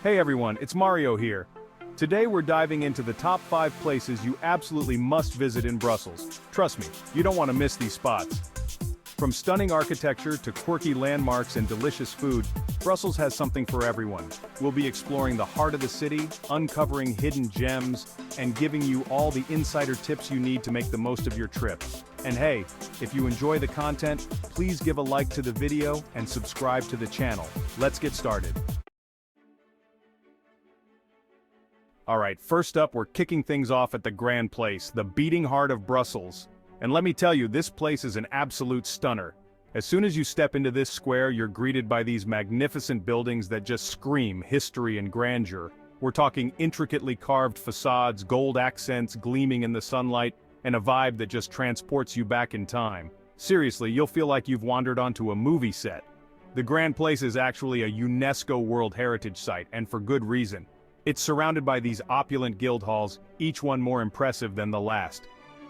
Hey everyone, it's Mario here. Today we're diving into the top 5 places you absolutely must visit in Brussels. Trust me, you don't want to miss these spots. From stunning architecture to quirky landmarks and delicious food, Brussels has something for everyone. We'll be exploring the heart of the city, uncovering hidden gems, and giving you all the insider tips you need to make the most of your trip. And hey, if you enjoy the content, please give a like to the video and subscribe to the channel. Let's get started. Alright, first up we're kicking things off at the Grand Place, the beating heart of Brussels. And let me tell you, this place is an absolute stunner. As soon as you step into this square, you're greeted by these magnificent buildings that just scream history and grandeur. We're talking intricately carved facades, gold accents gleaming in the sunlight, and a vibe that just transports you back in time. Seriously, you'll feel like you've wandered onto a movie set. The Grand Place is actually a UNESCO World Heritage Site, and for good reason. It's surrounded by these opulent guild halls, each one more impressive than the last.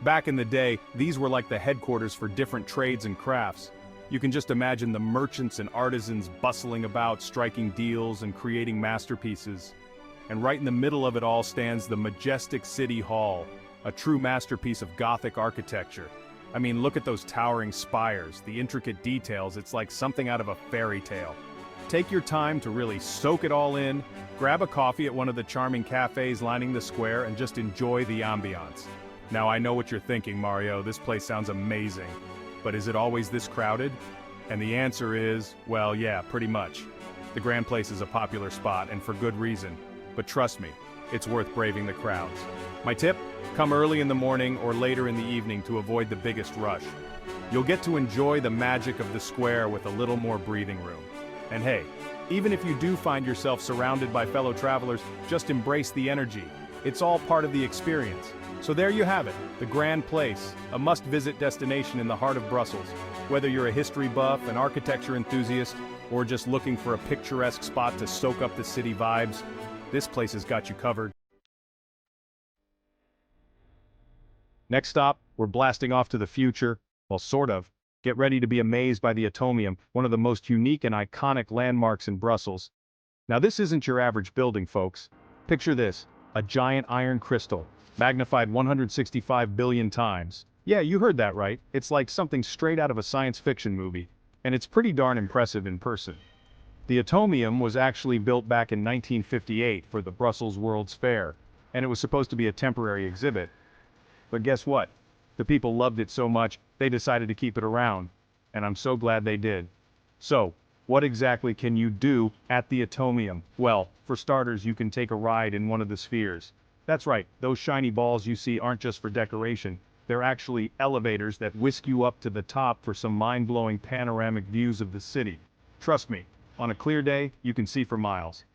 Back in the day, these were like the headquarters for different trades and crafts. You can just imagine the merchants and artisans bustling about, striking deals and creating masterpieces. And right in the middle of it all stands the majestic City Hall, a true masterpiece of Gothic architecture. I mean, look at those towering spires, the intricate details, it's like something out of a fairy tale. Take your time to really soak it all in, grab a coffee at one of the charming cafes lining the square and just enjoy the ambiance. Now I know what you're thinking, Mario, this place sounds amazing. But is it always this crowded? And the answer is, well, yeah, pretty much. The Grand Place is a popular spot, and for good reason. But trust me, it's worth braving the crowds. My tip? Come early in the morning or later in the evening to avoid the biggest rush. You'll get to enjoy the magic of the square with a little more breathing room. And hey, even if you do find yourself surrounded by fellow travelers, just embrace the energy. It's all part of the experience. So there you have it, the Grand Place, a must-visit destination in the heart of Brussels. Whether you're a history buff, an architecture enthusiast, or just looking for a picturesque spot to soak up the city vibes, this place has got you covered. Next stop, we're blasting off to the future, well, sort of. Get ready to be amazed by the Atomium, one of the most unique and iconic landmarks in Brussels. Now this isn't your average building, folks. Picture this, a giant iron crystal, magnified 165 billion times. Yeah, you heard that right. It's like something straight out of a science fiction movie. And it's pretty darn impressive in person. The Atomium was actually built back in 1958 for the Brussels World's Fair, and it was supposed to be a temporary exhibit. But guess what? The people loved it so much, they decided to keep it around. And I'm so glad they did. So, what exactly can you do at the Atomium? Well, for starters, you can take a ride in one of the spheres. That's right, those shiny balls you see aren't just for decoration. They're actually elevators that whisk you up to the top for some mind-blowing panoramic views of the city. Trust me, on a clear day, you can see for miles.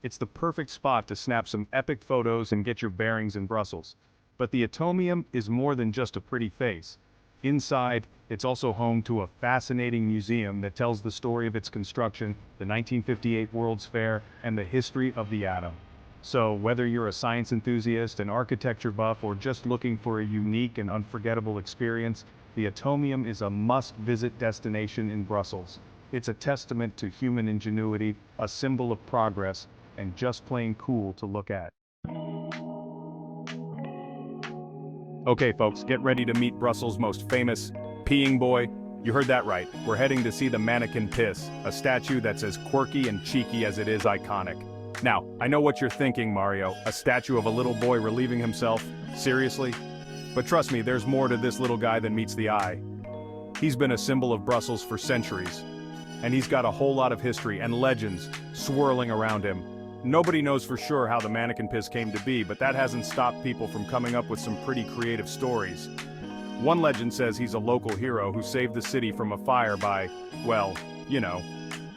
It's the perfect spot to snap some epic photos and get your bearings in Brussels. But the Atomium is more than just a pretty face. Inside, it's also home to a fascinating museum that tells the story of its construction, the 1958 World's Fair, and the history of the atom. So, whether you're a science enthusiast, an architecture buff, or just looking for a unique and unforgettable experience, the Atomium is a must-visit destination in Brussels. It's a testament to human ingenuity, a symbol of progress, and just plain cool to look at. Okay folks, get ready to meet Brussels' most famous peeing boy. You heard that right, we're heading to see the Mannequin Pis, a statue that's as quirky and cheeky as it is iconic. Now, I know what you're thinking, Mario, a statue of a little boy relieving himself? Seriously? But trust me, there's more to this little guy than meets the eye. He's been a symbol of Brussels for centuries, and he's got a whole lot of history and legends swirling around him. Nobody knows for sure how the Mannequin Pis came to be, but that hasn't stopped people from coming up with some pretty creative stories. One legend says he's a local hero who saved the city from a fire by, well, you know.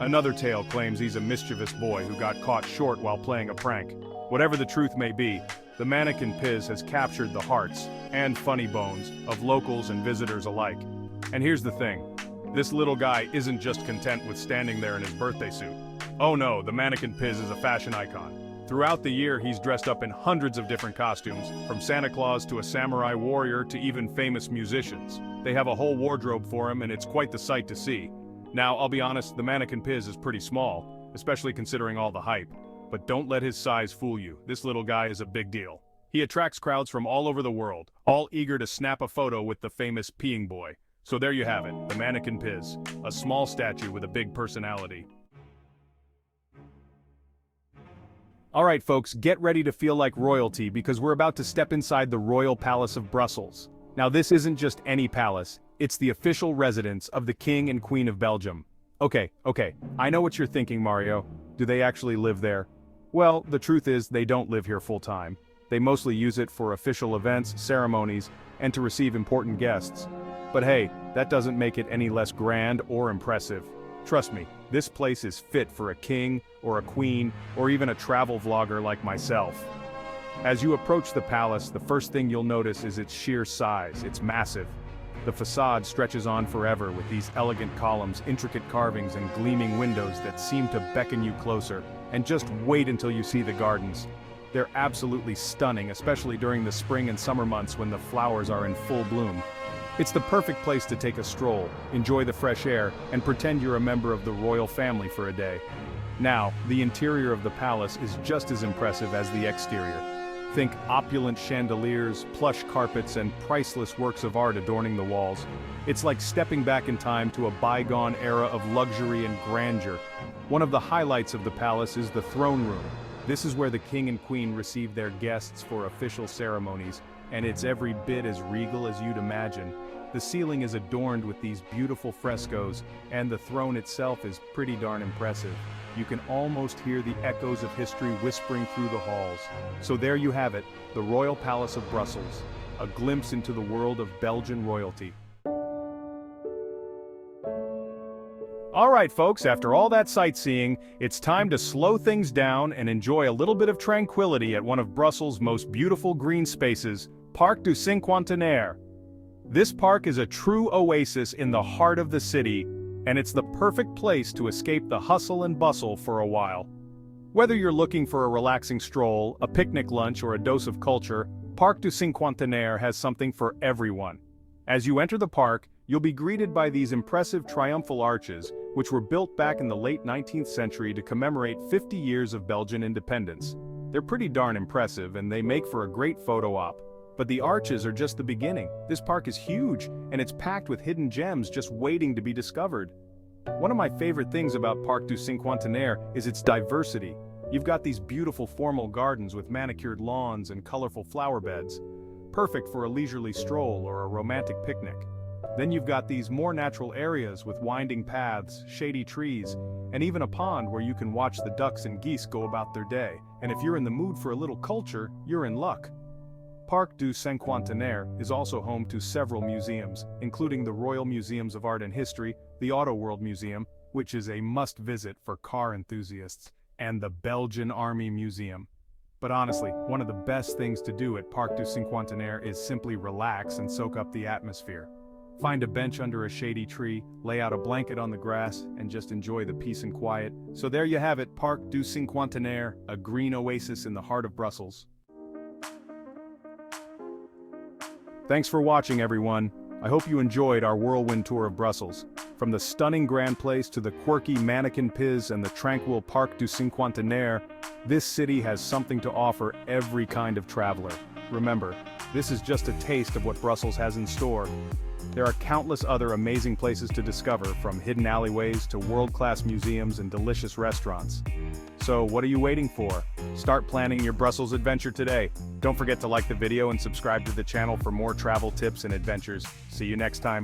Another tale claims he's a mischievous boy who got caught short while playing a prank. Whatever the truth may be, the Mannequin Pis has captured the hearts and funny bones of locals and visitors alike. And here's the thing, this little guy isn't just content with standing there in his birthday suit. Oh no, the Mannequin Pis is a fashion icon. Throughout the year, he's dressed up in hundreds of different costumes, from Santa Claus to a samurai warrior to even famous musicians. They have a whole wardrobe for him, and it's quite the sight to see. Now, I'll be honest, the Mannequin Pis is pretty small, especially considering all the hype. But don't let his size fool you, this little guy is a big deal. He attracts crowds from all over the world, all eager to snap a photo with the famous peeing boy. So there you have it, the Mannequin Pis, a small statue with a big personality. Alright folks, get ready to feel like royalty because we're about to step inside the Royal Palace of Brussels. Now this isn't just any palace, it's the official residence of the King and Queen of Belgium. Okay, I know what you're thinking, Mario. Do they actually live there? Well, the truth is they don't live here full-time. They mostly use it for official events, ceremonies, and to receive important guests. But hey, that doesn't make it any less grand or impressive. Trust me, this place is fit for a king, or a queen, or even a travel vlogger like myself. As you approach the palace, the first thing you'll notice is its sheer size. It's massive. The facade stretches on forever with these elegant columns, intricate carvings, and gleaming windows that seem to beckon you closer. And just wait until you see the gardens. They're absolutely stunning, especially during the spring and summer months when the flowers are in full bloom. It's the perfect place to take a stroll, enjoy the fresh air, and pretend you're a member of the royal family for a day. Now, the interior of the palace is just as impressive as the exterior. Think opulent chandeliers, plush carpets, and priceless works of art adorning the walls. It's like stepping back in time to a bygone era of luxury and grandeur. One of the highlights of the palace is the throne room. This is where the king and queen receive their guests for official ceremonies, and it's every bit as regal as you'd imagine. The ceiling is adorned with these beautiful frescoes, and the throne itself is pretty darn impressive. You can almost hear the echoes of history whispering through the halls. So there you have it, the Royal Palace of Brussels, a glimpse into the world of Belgian royalty. Alright folks, after all that sightseeing, it's time to slow things down and enjoy a little bit of tranquility at one of Brussels' most beautiful green spaces, Parc du Cinquantenaire. This park is a true oasis in the heart of the city, and it's the perfect place to escape the hustle and bustle for a while. Whether you're looking for a relaxing stroll, a picnic lunch, or a dose of culture, Parc du Cinquantenaire has something for everyone. As you enter the park, you'll be greeted by these impressive triumphal arches, which were built back in the late 19th century to commemorate 50 years of Belgian independence. They're pretty darn impressive, and they make for a great photo op. But the arches are just the beginning. This park is huge, and it's packed with hidden gems just waiting to be discovered. One of my favorite things about Parc du Cinquantenaire is its diversity. You've got these beautiful formal gardens with manicured lawns and colorful flower beds, perfect for a leisurely stroll or a romantic picnic. Then you've got these more natural areas with winding paths, shady trees, and even a pond where you can watch the ducks and geese go about their day. And if you're in the mood for a little culture, you're in luck. Parc du Cinquantenaire is also home to several museums, including the Royal Museums of Art and History, the Auto World Museum, which is a must-visit for car enthusiasts, and the Belgian Army Museum. But honestly, one of the best things to do at Parc du Cinquantenaire is simply relax and soak up the atmosphere. Find a bench under a shady tree, lay out a blanket on the grass, and just enjoy the peace and quiet. So there you have it, Parc du Cinquantenaire, a green oasis in the heart of Brussels. Thanks for watching, everyone. I hope you enjoyed our whirlwind tour of Brussels. From the stunning Grand Place to the quirky Mannequin Pis and the tranquil Parc du Cinquantenaire, this city has something to offer every kind of traveler. Remember, this is just a taste of what Brussels has in store. There are countless other amazing places to discover, from hidden alleyways to world-class museums and delicious restaurants. So what are you waiting for? Start planning your Brussels adventure today. Don't forget to like the video and subscribe to the channel for more travel tips and adventures. See you next time.